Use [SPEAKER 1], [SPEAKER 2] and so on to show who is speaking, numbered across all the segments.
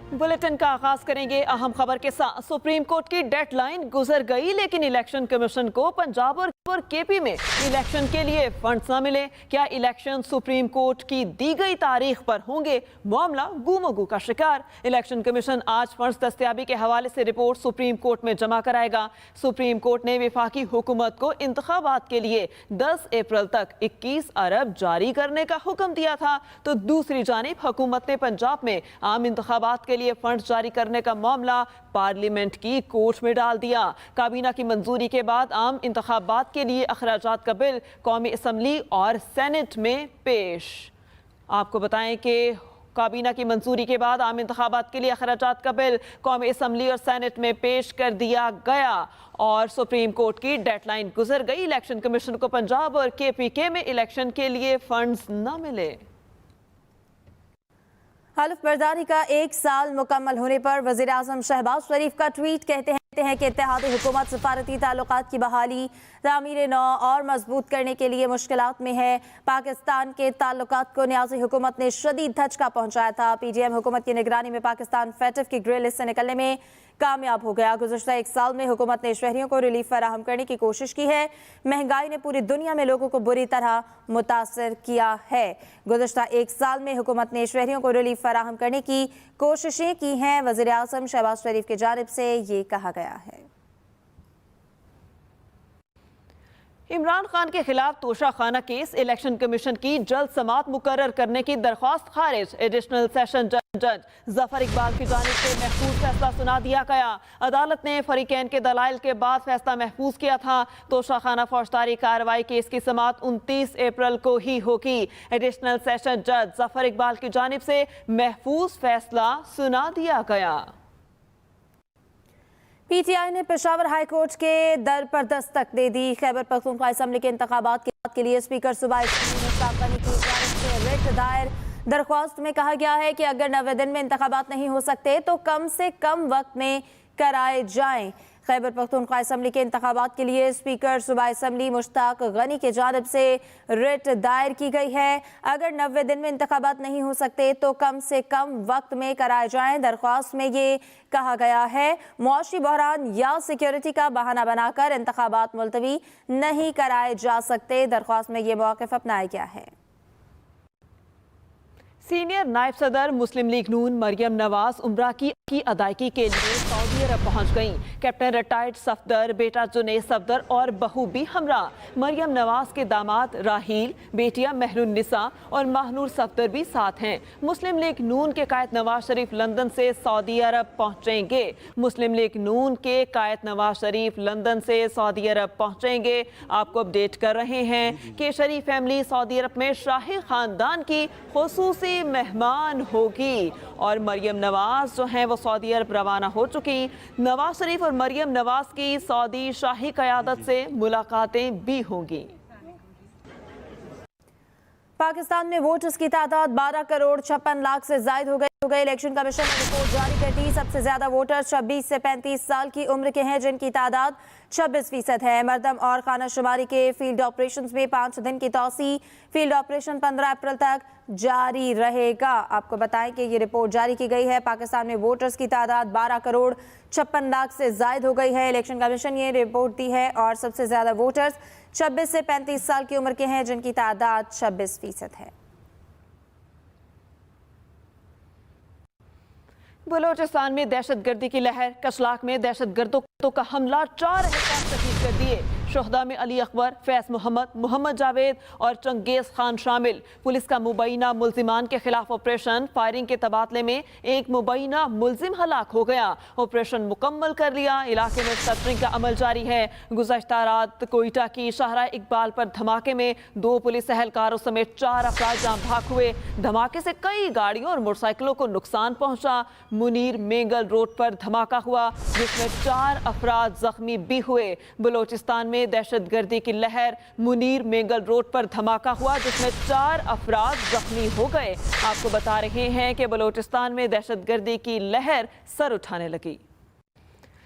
[SPEAKER 1] Bulletin का आगाज करेंगे अहम खबर के साथ। सुप्रीम कोर्ट की डेडलाइन गुजर गई, लेकिन इलेक्शन कमीशन को पंजाब और केपी में इलेक्शन के लिए फंड्स न मिले। क्या इलेक्शन सुप्रीम कोर्ट की दी गई तारीख पर होंगे? मामला गुमगू का शिकार। इलेक्शन कमीशन आज फंड्स दस्तयाबी के हवाले से रिपोर्ट सुप्रीम कोर्ट में जमा कराएगा। सुप्रीम कोर्ट ने विफाकी हुकूमत को इंतखाबात के लिए 10 अप्रैल तक 21 अरब जारी करने का हुक्म दिया था, तो दूसरी जानिब हुकूमत ने पंजाब में आम इंतखाबात के लिए फंड जारी करने का मामला पार्लियामेंट की कोर्ट में डाल दिया। काबीना की मंजूरी के बाद आम इंतखाबात के लिए अखराजात का बिल कौमी असम्बली और सेनेट में पेश। आपको बताएं कि काबीना की मंजूरी के बाद आम इंतखाबात के लिए अखराजात का बिल कौमी असम्बली और सेनेट में पेश कर दिया गया और सुप्रीम कोर्ट की डेडलाइन गुजर गई। इलेक्शन कमीशन को पंजाब और केपीके में इलेक्शन के लिए फंड्स न मिले।
[SPEAKER 2] हल्फ बर्दारी का 1 साल मुकम्मल होने पर वज़ीर आज़म शहबाज शरीफ का ट्वीट कहते हैं कि इत्तेहादी हुकूमत सफारती ताल्लुकात की बहाली तामीर नौ और मजबूत करने के लिए मुश्किलात में है। पाकिस्तान के ताल्लुकात को न्याजी हुकूमत ने शदीद धचका पहुंचाया था। PDM हुकूमत की निगरानी में पाकिस्तान फेटिफ की ग्रे लिस्ट से निकलने में कामयाब हो गया। गुज़श्ता 1 साल में हुकूमत ने शहरियों को रिलीफ फराहम करने की कोशिश की है। महंगाई ने पूरी दुनिया में लोगों को बुरी तरह मुतासर किया है। गुज़श्ता 1 साल में हुकूमत ने शहरियों को रिलीफ फराहम करने की कोशिशें की हैं। वज़ीर आज़म शहबाज शरीफ की जानिब से ये कहा गया है।
[SPEAKER 1] इमरान खान के खिलाफ तोशा खाना केस, इलेक्शन कमीशन की जल्द समाअत मुकर्रर करने की दरख्वास्त खारिज। एडिशनल सेशन जज जफर इकबाल की जानिब से महफूज फैसला सुना दिया गया। अदालत ने फरीकैन के दलाइल के बाद फैसला महफूज किया था। तोशा खाना फौजदारी कार्रवाई केस की समाअत 29 अप्रैल को ही होगी। एडिशनल सेशन जज जफर इकबाल की जानिब से महफूज फैसला सुना दिया गया।
[SPEAKER 2] PTI ने पेशावर हाई कोर्ट के दर पर दस्तक दे दी। खैबर पख्तूनख्वा असम्बली के इंतखाबात के लिए स्पीकर सूबाई असम्बली की जानिब से रिट दायर दरख्वास्त में कहा गया है कि अगर 90 दिन में इंतखाबात नहीं हो सकते तो कम से कम वक्त में कराए जाएं। खैबर पख्तूनख्वा असम्बली के इंतखाबात के लिए स्पीकर सूबाई असम्बली मुश्ताक गनी की जानिब से रिट दायर की गई है। अगर 90 दिन में इंतखाबात नहीं हो सकते तो कम से कम वक्त में कराए जाएं। दरख्वास्त में ये कहा गया है मुआशी बहरान या सिक्योरिटी का बहाना बनाकर इंतखाबात मुलतवी नहीं कराए जा सकते। दरख्वास्त में ये मौक़िफ़ अपनाया गया है।
[SPEAKER 1] सीनियर नायब सदर मुस्लिम लीग नून मरियम नवाज उम्रा की अदायगी के लिए सऊदी अरब पहुंच गईं। कैप्टन रिटायर्ड सफदर, बेटा जुनैद सफदर और बहू भी हमरा। मरियम नवाज के दामाद राहील, बेटियां महरुन्निसा और माहनूर सफदर भी साथ हैं। मुस्लिम लीग नून के कायद नवाज शरीफ लंदन से सऊदी अरब पहुंचेंगे। मुस्लिम लीग नून के कायद नवाज शरीफ लंदन से सऊदी अरब पहुंचेंगे। आपको अपडेट कर रहे हैं कि शरीफ फैमिली सऊदी अरब में शाही खानदान की खुसूसी मेहमान होगी और मरियम नवाज जो हैं वो सऊदी अरब रवाना हो चुकी। नवाज शरीफ और मरियम नवाज की सऊदी शाही क़यादत से मुलाकातें भी होंगी।
[SPEAKER 2] पाकिस्तान में वोटर्स की तादाद 12 करोड़ 56 लाख से जायद हो गई। इलेक्शन कमीशन ने रिपोर्ट जारी कर दी। सबसे ज्यादा वोटर 26 से 35 साल की उम्र के हैं, जिनकी तादाद 26% है। मरदम और खाना शुमारी के फील्ड ऑपरेशंस में 5 दिन की तौसी। फील्ड ऑपरेशन 15 अप्रैल तक जारी रहेगा। आपको बताएं कि ये रिपोर्ट जारी की गई है। पाकिस्तान में वोटर्स की तादाद 12 करोड़ 56 लाख से जायद हो गई है। इलेक्शन कमीशन ये रिपोर्ट दी है और सबसे ज्यादा वोटर्स 26 से 35 साल की उम्र के हैं, जिनकी तादाद 26% है।
[SPEAKER 1] बलोचिस्तान में दहशतगर्दी की लहर। कशलाक में दहशतगर्दों का हमला, 4 अहकाम शहीद कर दिए। शोहदा में अली अकबर, फैज मोहम्मद, मोहम्मद जावेद और चंगेज खान शामिल। पुलिस का मुबैना मुल्जिमान के खिलाफ ऑपरेशन। फायरिंग के तबादले में एक मुबैना मुल्जिम हलाक हो गया। ऑपरेशन मुकम्मल कर लिया। इलाके में सर्चिंग का अमल जारी है। गुज़श्ता रात कोयटा की शाहरा इकबाल पर धमाके में 2 पुलिस एहलकारों समेत 4 अफराद जाँ भाग हुए। धमाके से कई गाड़ियों और मोटरसाइकिलों को नुकसान पहुंचा। मुनीर मेंगल रोड पर धमाका हुआ, जिसमें 4 अफराद जख्मी भी हुए। बलोचिस्तान में दहशतगर्दी की लहर। मुनीर मेंगल रोड पर धमाका हुआ, जिसमें 4 अफराद जख्मी हो गए। आपको बता रहे हैं कि बलोचिस्तान में दहशतगर्दी की लहर सर उठाने लगी।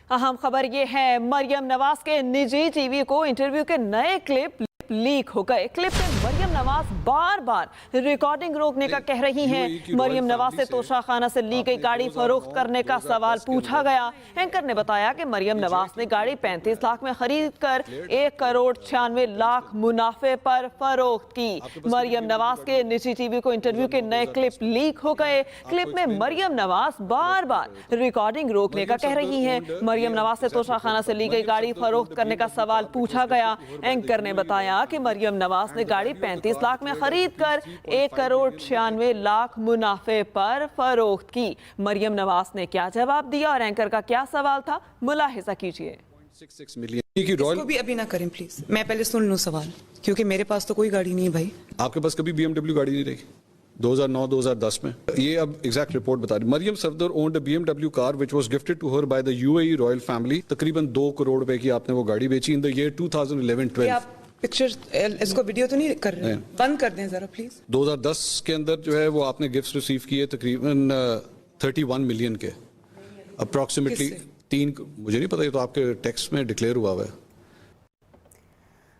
[SPEAKER 1] अहम खबर ये है, मरियम नवाज के निजी टीवी को इंटरव्यू के नए क्लिप लीक हो गए। क्लिप में मरियम नवाज बार बार रिकॉर्डिंग रोकने का कह रही हैं। मरियम नवाज से तोशाखाना से ली गई गाड़ी फरोख्त करने का सवाल पूछा गया। एंकर ने बताया कि मरियम नवाज ने गाड़ी 35 लाख में खरीद कर 1 करोड़ 96 लाख मुनाफे पर फरोख्त की। मरियम नवाज के निजी टीवी को इंटरव्यू के नए क्लिप लीक हो गए। क्लिप में मरियम नवाज बार बार रिकॉर्डिंग रोकने का कह रही हैं। मरियम नवाज से तोशाखाना से ली गई गाड़ी फरोख्त करने का सवाल पूछा गया। एंकर ने बताया कि मरियम नवाज ने गाड़ी 35 लाख में खरीद कर 1 करोड़ 96 लाख मुनाफे पर फरोख्त की। मरियम नवाज ने क्या जवाब दिया और एंकर का क्या सवाल था, मुलाहिजा कीजिए।
[SPEAKER 3] 6 मिलियन की रॉयल
[SPEAKER 4] इसको भी अभी ना करें प्लीज, मैं पहले सुन लूं सवाल, क्योंकि मेरे पास तो कोई गाड़ी नहीं है भाई।
[SPEAKER 3] आपके पास कभी BMW गाड़ी नहीं रही 2009-2010 में? ये अब एग्जैक्ट रिपोर्ट बता रही। Maryam Safdar owned a BMW car which was gifted to her by the UAE royal family. तकरीबन 2 करोड़ रुपए की आपने वो गाड़ी बेची इन द ईयर 2011-12।
[SPEAKER 4] आप पिक्चर इसको वीडियो तो नहीं कर रहे? बंद कर दें जरा प्लीज।
[SPEAKER 3] 2010 के अंदर जो है वो आपने गिफ्ट्स रिसीव किए तकरीबन 31 मिलियन के अप्रॉक्सीमेटली। मुझे नहीं पता, ये तो आपके टेक्स्ट में डिक्लेयर हुआ है।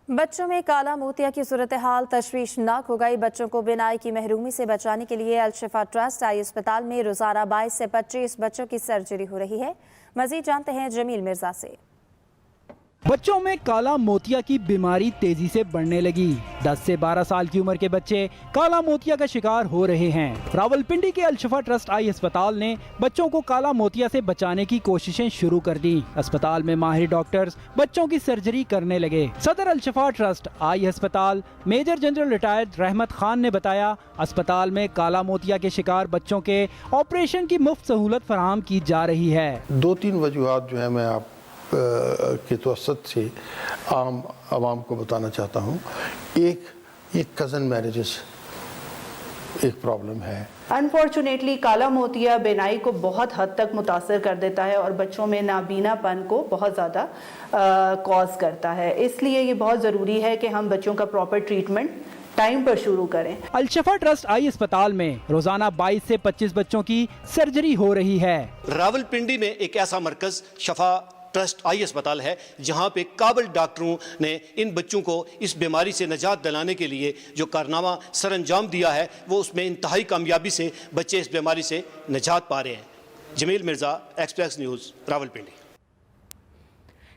[SPEAKER 2] बच्चों में काला मोतिया की सूरत हाल तशवीशनाक हो गई। बच्चों को बिनाई की महरूमी से बचाने के लिए अल-शिफा ट्रस्ट आई अस्पताल में रोजाना 22 से 25 बच्चों की सर्जरी हो रही है। मजीद जानते हैं जमील मिर्जा से।
[SPEAKER 5] बच्चों में काला मोतिया की बीमारी तेजी से बढ़ने लगी। 10 से 12 साल की उम्र के बच्चे काला मोतिया का शिकार हो रहे हैं। रावलपिंडी के अल-शिफा ट्रस्ट आई अस्पताल ने बच्चों को काला मोतिया से बचाने की कोशिशें शुरू कर दी। अस्पताल में माहिर डॉक्टर्स बच्चों की सर्जरी करने लगे। सदर अल-शिफा ट्रस्ट आई अस्पताल मेजर जनरल रिटायर्ड रहमत खान ने बताया, अस्पताल में काला मोतिया के शिकार बच्चों के ऑपरेशन की मुफ्त सहूलत फराहम की जा रही है।
[SPEAKER 6] 2-3 वजूहात जो है मैं आप के तवसत से आवाम को बताना चाहता हूँ। एक ये कज़न मैरिजेस एक प्रॉब्लम है।
[SPEAKER 7] अनफॉर्चुनेटली काला मोतिया बिनाई को बहुत हद तक मुतासर कर देता है और बच्चों में नाबीनापन को बहुत ज़्यादा कॉज करता है। इसलिए ये बहुत ज़रूरी है कि हम बच्चों का प्रॉपर ट्रीटमेंट टाइम पर शुरू करें।
[SPEAKER 5] अल-शिफा ट्रस्ट आई अस्पताल में रोजाना 22 से 25 बच्चों की सर्जरी हो रही है।
[SPEAKER 8] रावलपिंडी में एक ऐसा मरकज शफा ट्रस्ट आई अस्पताल है जहां पे काबिल डॉक्टरों ने इन बच्चों को इस बीमारी से निजात दिलाने के लिए जो कारनामा सर अंजाम दिया है, वो उसमें इंतहाई कामयाबी से बच्चे इस बीमारी से निजात पा रहे हैं। Jamil Mirza, Express News, Rawalpindi.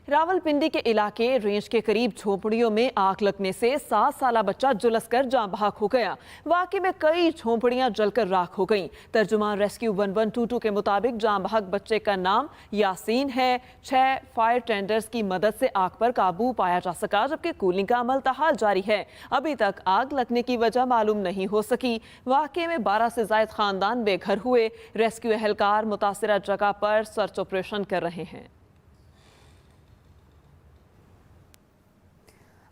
[SPEAKER 1] रावलपिंडी के इलाके रेंज के करीब झोपड़ियों में आग लगने से 7 साला बच्चा झुलसकर जाँ बहक हो गया। वाकई में कई झोपड़ियां जलकर राख हो गईं। तर्जुमान रेस्क्यू 1122 के मुताबिक जाँ बहक बच्चे का नाम यासीन है। 6 फायर टेंडर्स की मदद से आग पर काबू पाया जा सका, जबकि कूलिंग का अमल ताहाल जारी है। अभी तक आग लगने की वजह मालूम नहीं हो सकी। वाकई में 12 से जायद खानदान बेघर हुए। रेस्क्यू एहलकार मुतासिरा जगह पर सर्च ऑपरेशन कर रहे हैं।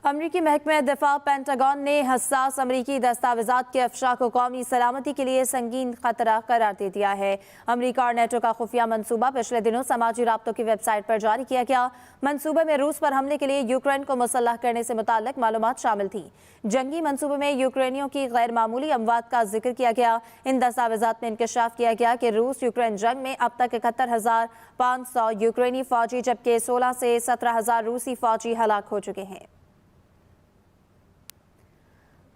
[SPEAKER 2] अमरीकी महकमे दिफा पेंटागन ने हसास अमरीकी दस्तावेजात के अफशा को कौमी सलामती के लिए संगीन खतरा करार दे दिया है। अमरीका और नेटो का खुफिया मंसूबा पिछले दिनों समाजी राब्तों की वेबसाइट पर जारी किया गया। मंसूबे में रूस पर हमले के लिए यूक्रेन को मुसल्लह करने से मुताल्लिक मालूमात शामिल थी। जंगी मंसूबे में यूक्रेनियों की गैर मामूली अमवात का जिक्र किया गया। इन दस्तावेजात में इंकशाफ किया गया कि रूस यूक्रेन जंग में अब तक 71,500 यूक्रेनी फौजी जबकि 16 से 17,000 रूसी फौजी हलाक हो चुके हैं।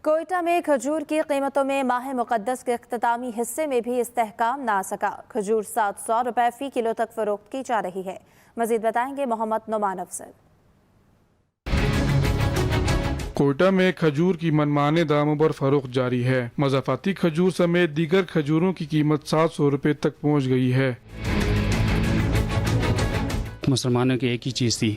[SPEAKER 2] कोयटा में खजूर की कीमतों में माह मुक़द्दस के इख्तितामी हिस्से में भी इस्तेहकाम ना आ सका। खजूर 700 रुपए फ़ी किलो तक फरोख्त की जा रही है। मजीद बताएंगे मोहम्मद नुमान अफजल।
[SPEAKER 9] कोयटा में खजूर की मनमाने दामों पर फरोख्त जारी है। मज़ाफ़ाती खजूर समेत दीगर खजूरों की कीमत 700 रुपए तक पहुँच गई है।
[SPEAKER 10] मुसलमानों की एक ही चीज़ थी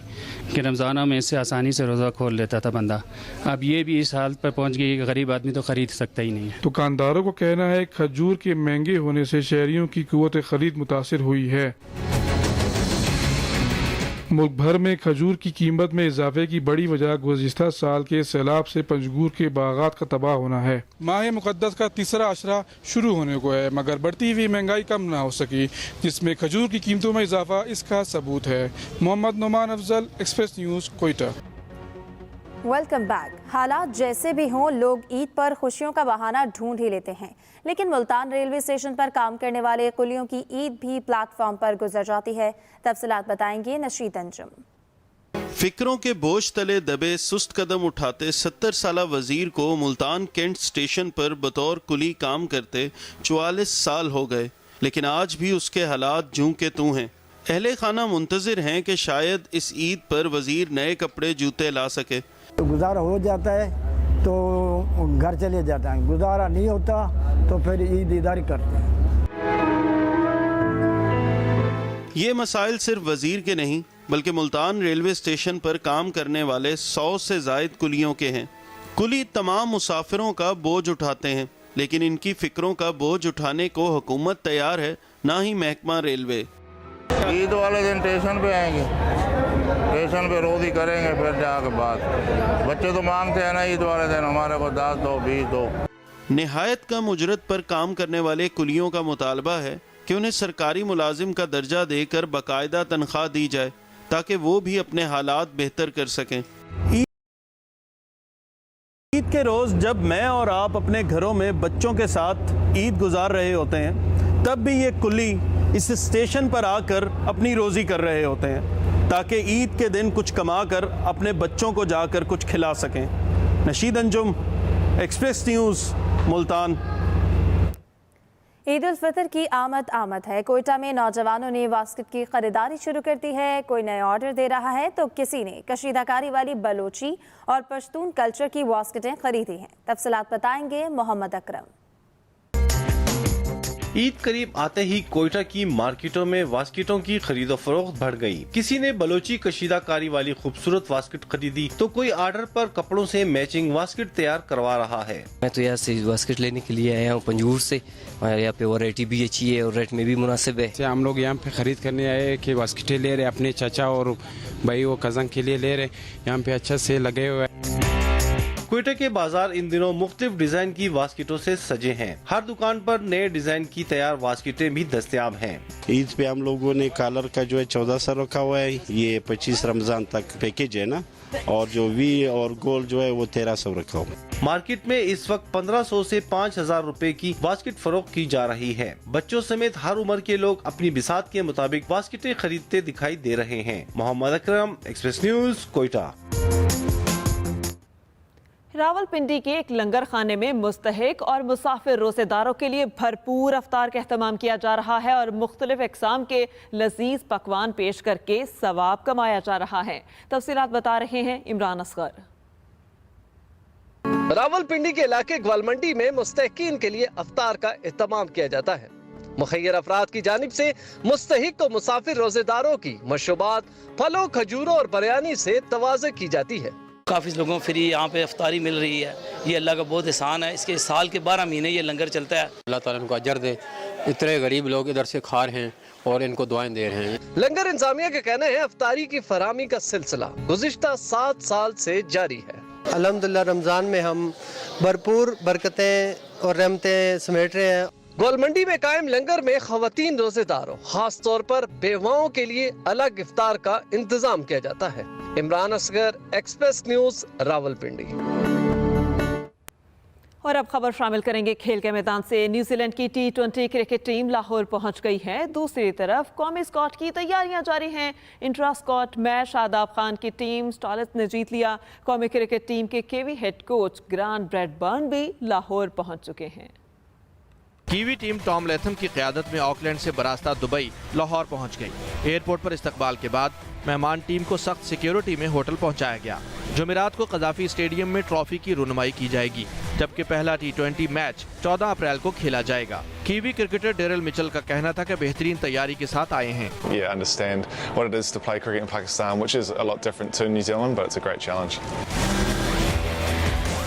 [SPEAKER 10] कि रमज़ानों में इससे आसानी से रोज़ा खोल लेता था बंदा। अब ये भी इस हालत पर पहुंच गई कि गरीब आदमी तो ख़रीद सकता ही नहीं है।
[SPEAKER 9] दुकानदारों को कहना है खजूर के महंगे होने से शहरियों की क़ुव्वत ख़रीद मुतासिर हुई है। मुल्क भर में खजूर की कीमत में इजाफे की बड़ी वजह गुज़िश्ता साल के सैलाब से पंजगूर के बागात का तबाह होना है। माह मुक़द्दस का तीसरा अशरा शुरू होने को है, मगर बढ़ती हुई महंगाई कम ना हो सकी, जिसमें खजूर की कीमतों में इजाफा इसका सबूत है। Mohammad Numan Afzal, Express News, Quetta.
[SPEAKER 2] Welcome back. हालात जैसे भी हों, लोग ईद पर खुशियों का बहाना ढूंढ ही लेते हैं, लेकिन मुल्तान रेलवे स्टेशन पर काम करने वाले कुलियों की ईद भी प्लेटफॉर्म पर गुजर जाती है। तफसीलात बताएंगे नशीद अंजुम।
[SPEAKER 11] फिक्रों के बोझ तले दबे सुस्त कदम उठाते 70 साला वजीर को मुल्तान कैंट स्टेशन पर बतौर कुली काम करते 44 साल हो गए, लेकिन आज भी उसके हालात जूं के तूं हैं। अहले खाना मुंतजिर हैं कि शायद इस ईद पर वजीर नए कपड़े जूते ला सके।
[SPEAKER 12] तो गुजारा हो जाता है तो घर चले जाता है, गुजारा नहीं होता तो फिर ईद इदारी करते हैं।
[SPEAKER 11] ये मसाइल सिर्फ वजीर के नहीं बल्कि मुल्तान रेलवे स्टेशन पर काम करने वाले 100 से जायद कुलियों के हैं। कुली तमाम मुसाफिरों का बोझ उठाते हैं, लेकिन इनकी फिक्रों का बोझ उठाने को हुकूमत तैयार है, ना ही महकमा रेलवे।
[SPEAKER 13] ईद वाले दिन स्टेशन पे आएंगे, स्टेशन पे रोज ही करेंगे, फिर जाके बाद बच्चे तो मांगते हैं ना ईद वाले दिन हमारे को 10 दो 20 दो।
[SPEAKER 11] निहायत कम उजरत पर काम करने वाले कुलियों का मुतालबा है कि उन्हें सरकारी मुलाजिम का दर्जा देकर बाकायदा तनख्वाह दी जाए ताकि वो भी अपने हालात बेहतर कर सकें।
[SPEAKER 14] ईद के रोज़ जब मैं और आप अपने घरों में बच्चों के साथ ईद गुजार रहे होते हैं, तब भी ये कुली इस स्टेशन पर आकर अपनी रोज़ी कर रहे होते हैं ताकि ईद के दिन कुछ कमा कर अपने बच्चों को जाकर कुछ खिला सकें। Nasheed Anjum, Express News, Multan.
[SPEAKER 2] ईद उल फितर की आमद है। कोयटा में नौजवानों ने वास्किट की खरीदारी शुरू कर दी है। कोई नए ऑर्डर दे रहा है तो किसी ने कशीदाकारी वाली बलोची और पश्तून कल्चर की वास्किटें खरीदी हैं। तफसीलात बताएंगे मोहम्मद अकरम।
[SPEAKER 15] ईद करीब आते ही कोयटा की मार्केटों में वास्किटों की खरीदो फरोख्त बढ़ गई। किसी ने बलोची कशीदाकारी वाली खूबसूरत वास्किट खरीदी तो कोई ऑर्डर पर कपड़ों से मैचिंग वास्किट तैयार करवा रहा है।
[SPEAKER 16] मैं तो यहाँ से वास्किट लेने के लिए आया हूँ पंजूर से। हमारे यहाँ पे वैरायटी भी अच्छी है और रेट में भी मुनासिब है।
[SPEAKER 17] हम लोग यहाँ पे खरीद करने आए कि वास्किटें ले रहे अपने चाचा और भाई वो कज़न के लिए ले रहे, यहाँ पे अच्छा से लगे हुए।
[SPEAKER 15] कोयटा के बाजार इन दिनों मुख्तलिफ डिजाइन की वास्किटों से सजे हैं। हर दुकान पर नए डिजाइन की तैयार वास्किटें भी दस्तयाब हैं।
[SPEAKER 18] ईद पे हम लोगों ने कॉलर का जो है 1400 रखा हुआ है, ये 25 रमजान तक पैकेज है ना, और जो वी और गोल्ड जो है वो 1300 रखा हुआ है।
[SPEAKER 15] मार्केट में इस वक्त 1500 से 5000 रुपए की वास्किट फरोख्त की जा रही है। बच्चों समेत हर उम्र के लोग अपनी बिसात के मुताबिक वास्किटें खरीदते दिखाई दे रहे हैं। Mohammad Akram, express news, Quetta.
[SPEAKER 1] रावलपिंडी के एक लंगर खाने में मुस्तहिक और मुसाफिर रोज़ेदारों के लिए भरपूर अफ्तार का एहतमाम किया जा रहा है और मुख्तलिफ इक़साम के लजीज पकवान पेश करके सवाब कमाया जा रहा है। तफसीलात बता रहे हैं इमरान असगर।
[SPEAKER 19] रावलपिंडी के इलाके ग्वालमंडी में मुस्तहिकीन के लिए अफ्तार का एहतमाम किया जाता है। मुखैर अफराद की जानिब से मुस्तहिक और मुसाफिर रोज़ेदारों की मशरूबात, फलों, खजूरों और बिरयानी से तवाज़े की जाती है।
[SPEAKER 20] काफ़ी लोगों को फ्री यहाँ पे अफ्तारी मिल रही है। ये अल्लाह का बहुत एहसान है। इसके साल के 12 महीने ये लंगर चलता है।
[SPEAKER 17] अल्लाह ताला इनको अजर दे। इतने गरीब लोग इधर से खा रहे हैं और इनको दुआएं दे रहे हैं।
[SPEAKER 19] लंगर इंतजामिया का कहना है अफ्तारी की फराहमी का सिलसिला गुज़िश्ता 7 साल से जारी है।
[SPEAKER 21] अल्हम्दुलिल्लाह रमज़ान में हम भरपूर बरकतें और रहमतें समेट रहे हैं।
[SPEAKER 19] ग्वालमंडी में कायम लंगर में खवातीन रोजेदारों, खास तौर पर बेवाओं के लिए अलग इफ्तार का इंतजाम किया जाता है। Imran Asgar, Express News, Rawalpindi.
[SPEAKER 1] और अब खबर शामिल करेंगे खेल के मैदान से। न्यूजीलैंड की T20 क्रिकेट टीम लाहौर पहुंच गई है। दूसरी तरफ कौमी स्क्वाड की तैयारियां जारी हैं। Intra squad match Shadab Khan की टीम स्टॉलिस ने जीत लिया। कौमी क्रिकेट टीम के केवी हेड कोच ग्रांट ब्रैडबर्न भी लाहौर पहुंच चुके हैं।
[SPEAKER 22] कीवी टीम टॉम लेथम की क़यादत में ऑकलैंड से बरास्ता दुबई लाहौर पहुंच गई। एयरपोर्ट पर इस्तकबाल के बाद मेहमान टीम को सख्त सिक्योरिटी में होटल पहुंचाया गया। जुमेरात को कज़ाफी स्टेडियम में ट्रॉफी की रुनमाई की जाएगी, जबकि पहला T20 मैच 14 अप्रैल को खेला जाएगा। कीवी क्रिकेटर डेरिल मिचेल का कहना था कि बेहतरीन तैयारी के साथ आए हैं।
[SPEAKER 23] understand what it is to play cricket in Pakistan, which is a lot different to New Zealand, but it's a great challenge.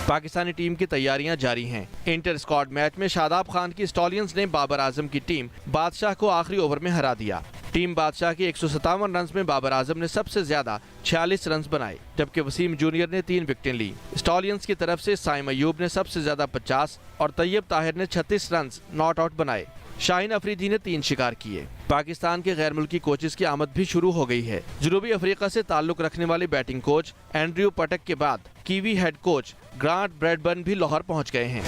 [SPEAKER 22] Pakistani team की तैयारियां जारी हैं। इंटर स्क्वाड मैच में शादाब खान की स्टॉलियंस ने बाबर आजम की टीम बादशाह को आखिरी ओवर में हरा दिया। टीम बादशाह की 157 रन में बाबर आजम ने सबसे ज्यादा 46 रन बनाए, जबकि वसीम जूनियर ने 3 विकेटें ली। स्टॉलियंस की तरफ से साइम अयूब ने सबसे ज्यादा 50 और तैयब ताहिर ने 36 रन नॉट आउट बनाए। शाहीन अफरीदी ने 3 शिकार किए। पाकिस्तान के गैर मुल्की कोचेस की आमद भी शुरू हो गई है। जनूबी अफ्रीका से ताल्लुक रखने वाले बैटिंग कोच एंड्रयू पटक के बाद kiwi head coach grant Bradburn भी लाहौर पहुंच गए हैं।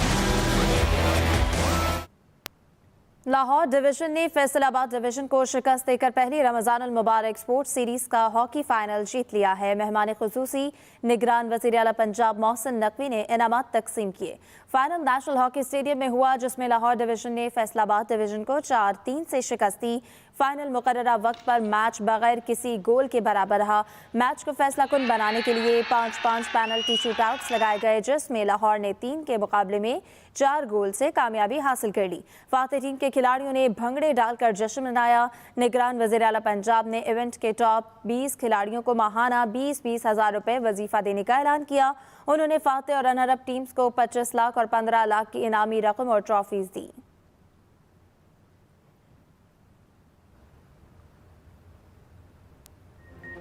[SPEAKER 2] लाहौर डिवीजन ने फैसलाबाद डिवीजन को शिकस्त देकर पहली रमजान अल मुबारक स्पोर्ट्स सीरीज का हॉकी फाइनल जीत लिया है। मेहमान खुसूसी निगरान वज़ीर आला पंजाब मोहसिन नकवी ने इनामात तकसीम किए। फाइनल नेशनल हॉकी स्टेडियम में हुआ, जिसमें लाहौर डिवीजन ने फैसलाबाद डिवीजन को 4-3 से शिकस्त दी। फाइनल मुकर्ररा वक्त पर मैच बगैर किसी गोल के बराबर रहा। मैच को फैसला कुन बनाने के लिए 5-5 पेनल्टी शूटआउट्स लगाए गए, जिसमें लाहौर ने 3 के मुकाबले में 4 गोल से कामयाबी हासिल कर ली। फातेह टीम के खिलाड़ियों ने भंगड़े डालकर जश्न मनाया। निगरान वज़ीर आला पंजाब ने इवेंट के टॉप 20 खिलाड़ियों को माहाना 20-20 हज़ार रुपये वजीफा देने का ऐलान किया। उन्होंने फातेह और रनर अप टीम्स को 25 लाख और 15 लाख की इनामी रकम और ट्रॉफीज दी।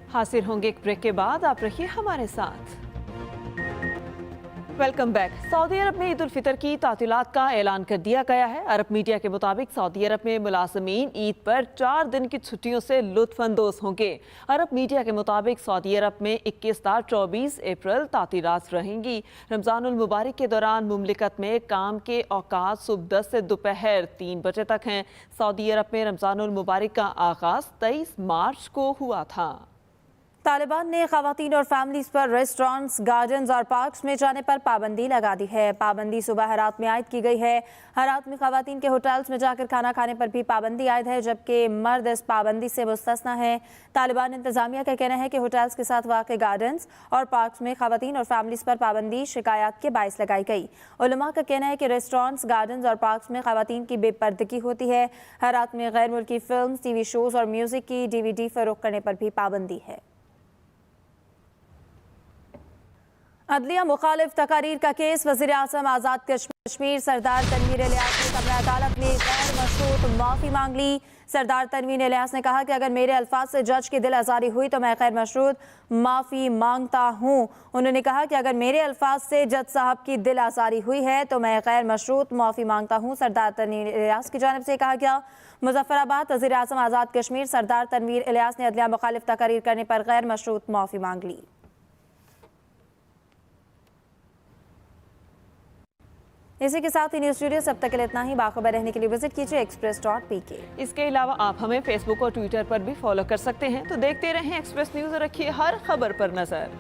[SPEAKER 1] हाजिर होंगे एक ब्रेक के बाद, आप रहिए हमारे साथ। Welcome back. सऊदी अरब में ईद उल फितर की तातीलात का ऐलान कर दिया गया है। अरब मीडिया के मुताबिक सऊदी अरब में मुलाजमीन ईद पर 4 दिन की छुट्टियों से लुत्फानंदोज होंगे। अरब मीडिया के मुताबिक सऊदी अरब में 21 तारीख 24 अप्रैल तातीलात रहेंगी। रमजानुल मुबारक के दौरान मुमलिकत में काम के औकात सुबह 10 से दोपहर 3 बजे तक हैं। सऊदी अरब में रमजानुल मुबारक का आगाज 23 मार्च को हुआ था।
[SPEAKER 2] तालिबान ने खवातीन और फैमिलीज पर रेस्टोरेंट्स, गार्डन्स और पार्क्स में जाने पर पाबंदी लगा दी है। पाबंदी सुबह हरात में आयद की गई है। हरात में खवातीन के होटल्स में जाकर खाना खाने पर भी पाबंदी आयद है, जबकि मर्द इस पाबंदी से मुस्तस्ना है। तालिबान इंतजामिया का कहना है कि होटल्स के साथ वाक़ गार्डन्स और पार्क्स में खवातीन और फैमिलीज पर पाबंदी शिकायत के बायस लगाई गई। उलमा का कहना है कि रेस्टोरेंट्स, गार्डन्स और पार्क्स में खवातीन की बेपर्दगी होती है। हरात में गैर मुल्की फिल्म, TV शोज और म्यूजिक की DVD फरोख्त करने पर भी पाबंदी है। अदलिया मुखालिफ तकारीर का केस, वज़ीर आज़म आज़ाद कश्मीर सरदार तनवीर इलियास ने कमरा अदालत में गैर मशरूत माफ़ी मांग ली। सरदार तनवीर इलियास ने कहा कि अगर मेरे अल्फाज से जज की दिल आज़ारी हुई तो मैं गैर मशरूत माफ़ी मांगता हूँ। उन्होंने कहा कि अगर मेरे अल्फाज से जज साहब की दिल आज़ारी हुई है तो मैं गैर मशरूत माफ़ी मांगता हूँ। सरदार तनवीर इलियास की जानिब से कहा गया। मुजफ्फराबाद वज़ीर आज़म आज़ाद कश्मीर सरदार तनवीर इलियास ने अदलिया मुखालिफ तकारीर करने पर गैर मशरूत माफ़ी मांग ली। इसी के साथ ही न्यूज़ स्टूडियो अब तक के लिए इतना ही। बाखबर रहने के लिए विजिट कीजिए express.pk।
[SPEAKER 1] इसके अलावा आप हमें फेसबुक और ट्विटर पर भी फॉलो कर सकते हैं। तो देखते रहें एक्सप्रेस न्यूज़ और रखिए हर खबर पर नजर।